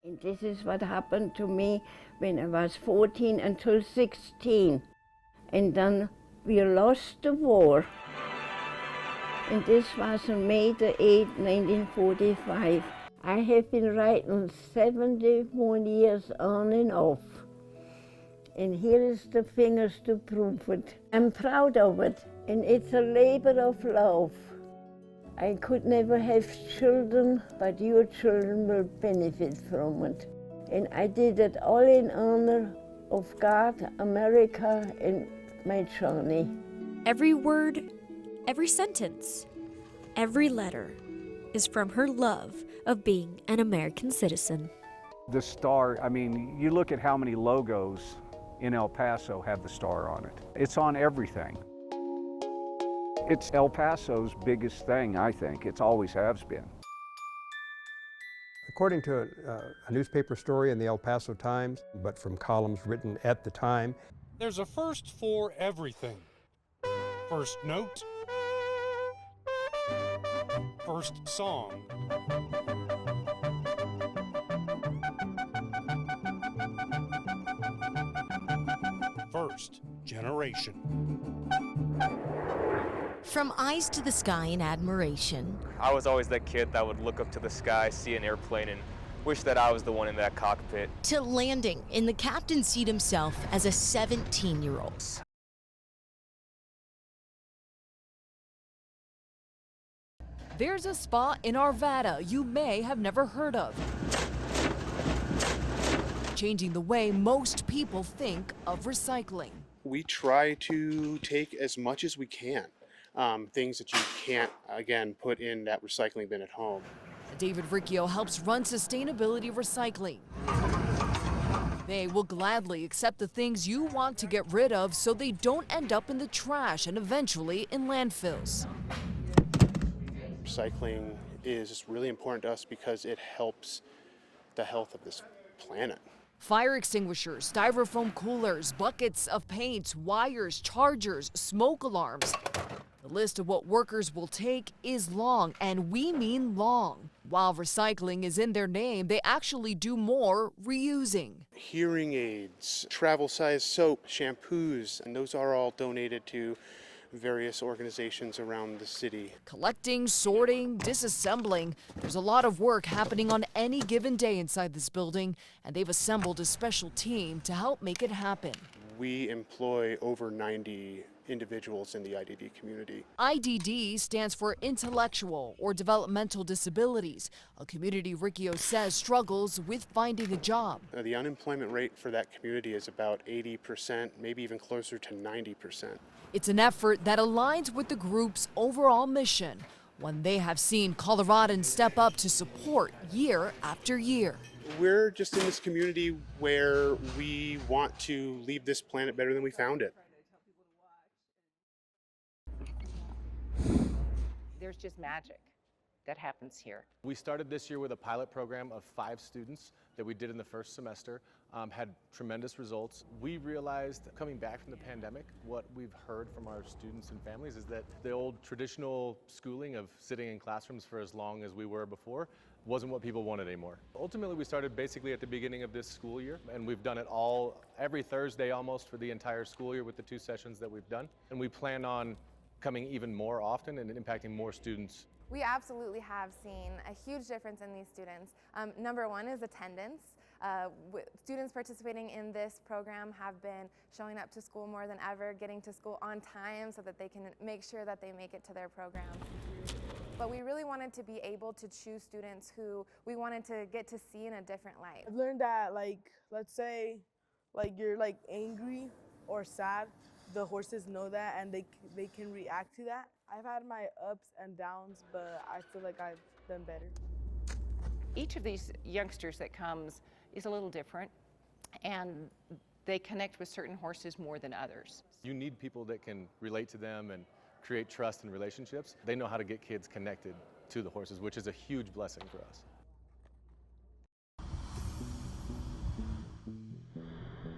And this is what happened to me when I was 14 until 16. And then we lost the war. And this was on May the 8th, 1945. I have been writing 71 years on and off. And here is the fingers to prove it. I'm proud of it, and it's a labor of love. I could never have children, but your children will benefit from it. And I did it all in honor of God, America, and my Johnny. Every word, every sentence, every letter is from her love of being an American citizen. The star, I mean, you look at how many logos in El Paso have the star on it. It's on everything. It's El Paso's biggest thing, I think. It always has been. According to a newspaper story in the El Paso Times, but from columns written at the time, there's a first for everything. First note, first song, first generation. From eyes to the sky in admiration. I was always that kid that would look up to the sky, see an airplane, and wish that I was the one in that cockpit. To landing in the captain's seat himself as a 17-year-old. There's a spot in Arvada you may have never heard of. Changing the way most people think of recycling. We try to take as much as we can. Things that you can't, again, put in that recycling bin at home. David Riccio helps run Sustainability Recycling. They will gladly accept the things you want to get rid of so they don't end up in the trash and eventually in landfills. Recycling is just really important to us because it helps the health of this planet. Fire extinguishers, styrofoam coolers, buckets of paint, wires, chargers, smoke alarms. The list of what workers will take is long, and we mean long. While recycling is in their name, they actually do more reusing. Hearing aids, travel-size soap, shampoos, and those are all donated to various organizations around the city. Collecting, sorting, disassembling. There's a lot of work happening on any given day inside this building, and they've assembled a special team to help make it happen. We employ over 90 individuals in the IDD community. IDD stands for Intellectual or Developmental Disabilities, a community Riccio says struggles with finding a job. The unemployment rate for that community is about 80%, maybe even closer to 90%. It's an effort that aligns with the group's overall mission, one they have seen Coloradans step up to support year after year. We're just in this community where we want to leave this planet better than we found it. There's just magic that happens here. We started this year with a pilot program of 5 students that we did in the first semester, had tremendous results. We realized coming back from the pandemic, what we've heard from our students and families is that the old traditional schooling of sitting in classrooms for as long as we were before wasn't what people wanted anymore. Ultimately, we started basically at the beginning of this school year, and we've done it every Thursday almost for the entire school year with the 2 sessions that we've done. And we plan on coming even more often and impacting more students. We absolutely have seen a huge difference in these students. Number one is attendance. Students participating in this program have been showing up to school more than ever, getting to school on time so that they can make sure that they make it to their program. But we really wanted to be able to choose students who we wanted to get to see in a different light. I've learned that, let's say, you're angry or sad, the horses know that and they can react to that. I've had my ups and downs, but I feel like I've done better. Each of these youngsters that comes is a little different, and they connect with certain horses more than others. You need people that can relate to them and create trust and relationships. They know how to get kids connected to the horses, which is a huge blessing for us.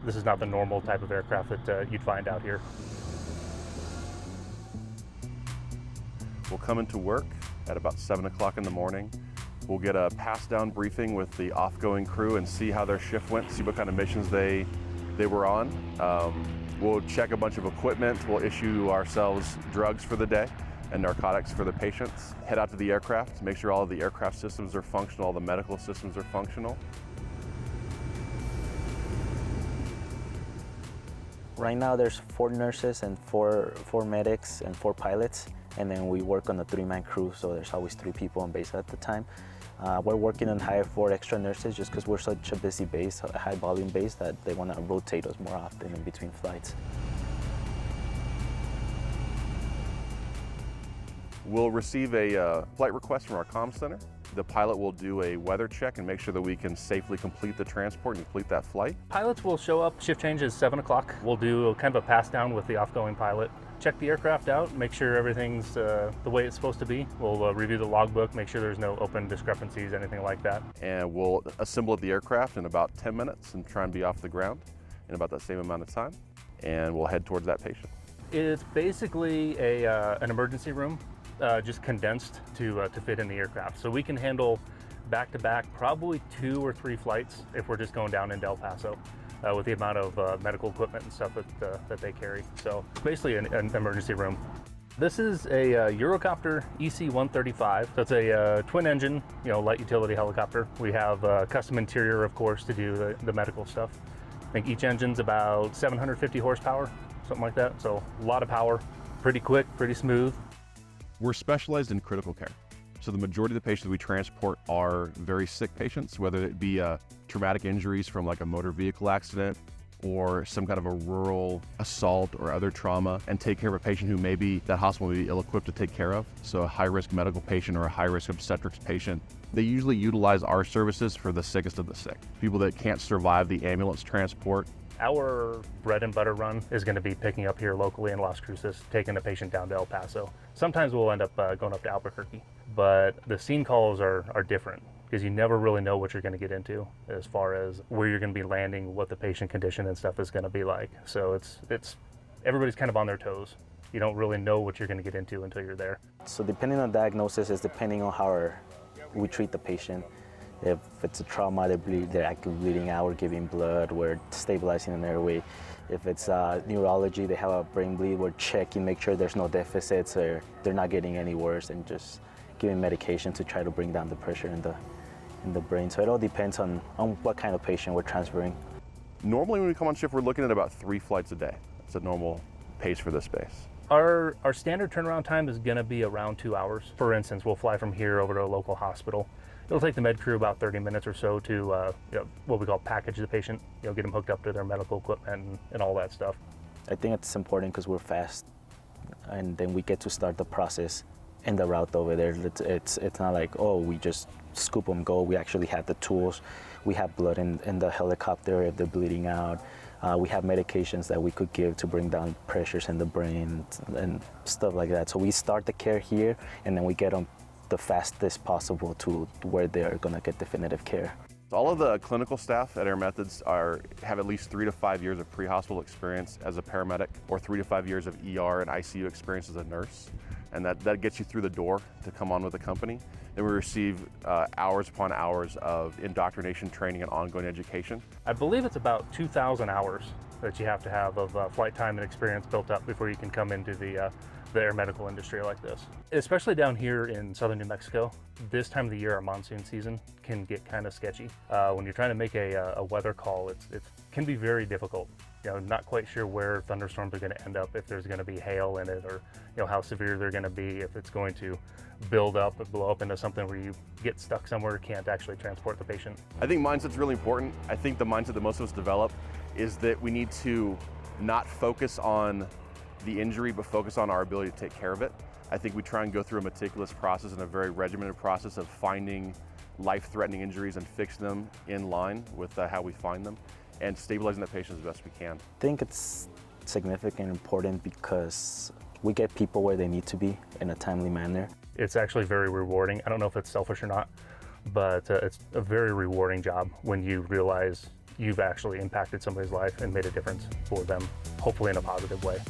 This is not the normal type of aircraft that you'd find out here. We'll come into work at about 7 o'clock in the morning. We'll get a pass-down briefing with the off-going crew and see how their shift went, see what kind of missions they were on. We'll check a bunch of equipment. We'll issue ourselves drugs for the day and narcotics for the patients. Head out to the aircraft, make sure all of the aircraft systems are functional, all the medical systems are functional. Right now there's 4 nurses and four medics and 4 pilots, and then we work on a 3-man crew, so there's always 3 people on base at the time. We're working on hire 4 extra nurses just because we're such a busy base, a high volume base, that they want to rotate us more often in between flights. We'll receive a flight request from our comm center. The pilot will do a weather check and make sure that we can safely complete the transport and complete that flight. Pilots will show up, shift change is 7 o'clock. We'll do kind of a pass down with the off-going pilot. Check the aircraft out, make sure everything's the way it's supposed to be. We'll review the logbook, make sure there's no open discrepancies, anything like that. And we'll assemble the aircraft in about 10 minutes and try and be off the ground in about that same amount of time. And we'll head towards that patient. It's basically an emergency room, just condensed to fit in the aircraft. So we can handle back-to-back probably 2 or 3 flights if we're just going down into El Paso. With the amount of medical equipment and stuff that they carry. So basically an emergency room. This is a Eurocopter EC-135. That's a twin engine, light utility helicopter. We have a custom interior, of course, to do the medical stuff. I think each engine's about 750 horsepower, something like that. So a lot of power, pretty quick, pretty smooth. We're specialized in critical care. So the majority of the patients we transport are very sick patients, whether it be traumatic injuries from like a motor vehicle accident or some kind of a rural assault or other trauma, and take care of a patient who maybe that hospital may be ill-equipped to take care of. So a high-risk medical patient or a high-risk obstetrics patient, they usually utilize our services for the sickest of the sick. People that can't survive the ambulance transport. Our bread and butter run is going to be picking up here locally in Las Cruces, taking the patient down to El Paso. Sometimes we'll end up going up to Albuquerque, but the scene calls are different because you never really know what you're going to get into as far as where you're going to be landing, what the patient condition and stuff is going to be like. So it's everybody's kind of on their toes. You don't really know what you're going to get into until you're there. So depending on diagnosis is depending on how we treat the patient. If it's a trauma, they're actively bleeding out, we're giving blood, we're stabilizing an airway. If it's neurology, they have a brain bleed, we're checking, make sure there's no deficits or they're not getting any worse, and just giving medication to try to bring down the pressure in the brain. So it all depends on what kind of patient we're transferring. Normally when we come on shift, we're looking at about 3 flights a day. It's a normal pace for this base. Our standard turnaround time is going to be around 2 hours. For instance, we'll fly from here over to a local hospital. It'll take the med crew about 30 minutes or so to what we call package the patient, get them hooked up to their medical equipment and all that stuff. I think it's important because we're fast, and then we get to start the process in the route over there. It's not like, oh, we just scoop them, go. We actually have the tools. We have blood in the helicopter if they're bleeding out. We have medications that we could give to bring down pressures in the brain and stuff like that. So we start the care here, and then we get them the fastest possible to where they're going to get definitive care. All of the clinical staff at Air Methods have at least 3 to 5 years of pre-hospital experience as a paramedic, or 3 to 5 years of ER and ICU experience as a nurse. And that gets you through the door to come on with the company. Then we receive hours upon hours of indoctrination training and ongoing education. I believe it's about 2,000 hours that you have to have of flight time and experience built up before you can come into the air medical industry like this. Especially down here in southern New Mexico, this time of the year, our monsoon season can get kind of sketchy. When you're trying to make a weather call, it can be very difficult. Not quite sure where thunderstorms are going to end up, if there's going to be hail in it, or how severe they're going to be, if it's going to build up and blow up into something where you get stuck somewhere, can't actually transport the patient. I think mindset's really important. I think the mindset that most of us develop is that we need to not focus on the injury, but focus on our ability to take care of it. I think we try and go through a meticulous process and a very regimented process of finding life-threatening injuries and fix them in line with how we find them, and stabilizing the patient as best we can. I think it's significant and important because we get people where they need to be in a timely manner. It's actually very rewarding. I don't know if it's selfish or not, but it's a very rewarding job when you realize you've actually impacted somebody's life and made a difference for them, hopefully in a positive way.